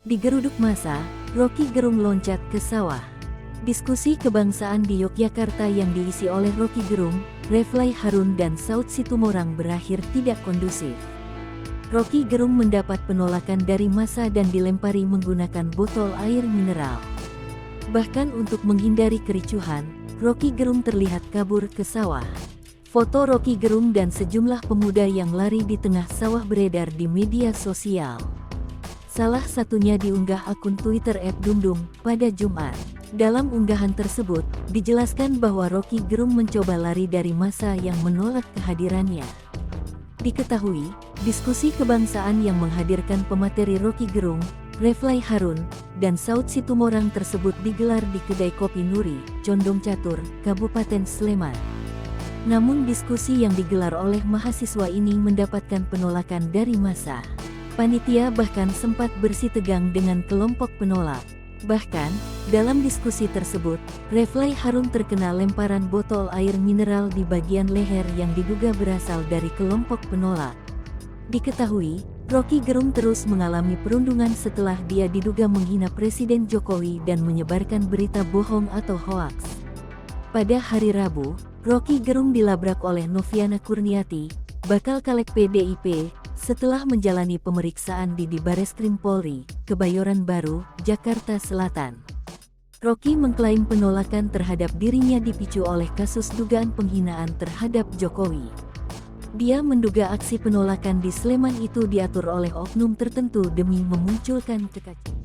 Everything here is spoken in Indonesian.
Digeruduk massa, Roky Gerung loncat ke sawah. Diskusi kebangsaan di Yogyakarta yang diisi oleh Roky Gerung, Refly Harun dan Saud Situmorang berakhir tidak kondusif. Roky Gerung mendapat penolakan dari massa dan dilempari menggunakan botol air mineral. Bahkan untuk menghindari kericuhan, Roky Gerung terlihat kabur ke sawah. Foto Roky Gerung dan sejumlah pemuda yang lari di tengah sawah beredar di media sosial. Salah satunya diunggah akun Twitter @dumdum pada Jumat. Dalam unggahan tersebut, dijelaskan bahwa Roky Gerung mencoba lari dari massa yang menolak kehadirannya. Diketahui, diskusi kebangsaan yang menghadirkan pemateri Roky Gerung, Refly Harun, dan Saud Situmorang tersebut digelar di kedai kopi Nuri, Condong Catur, Kabupaten Sleman. Namun diskusi yang digelar oleh mahasiswa ini mendapatkan penolakan dari massa. Panitia bahkan sempat bersitegang dengan kelompok penolak. Bahkan, dalam diskusi tersebut, Refly Harun terkena lemparan botol air mineral di bagian leher yang diduga berasal dari kelompok penolak. Diketahui, Roky Gerung terus mengalami perundungan setelah dia diduga menghina Presiden Jokowi dan menyebarkan berita bohong atau hoaks. Pada hari Rabu, Roky Gerung dilabrak oleh Noviana Kurniati, bakal caleg PDIP, setelah menjalani pemeriksaan di Bareskrim Polri, Kebayoran Baru, Jakarta Selatan. Roky mengklaim penolakan terhadap dirinya dipicu oleh kasus dugaan penghinaan terhadap Jokowi. Dia menduga aksi penolakan di Sleman itu diatur oleh oknum tertentu demi memunculkan kekacauan.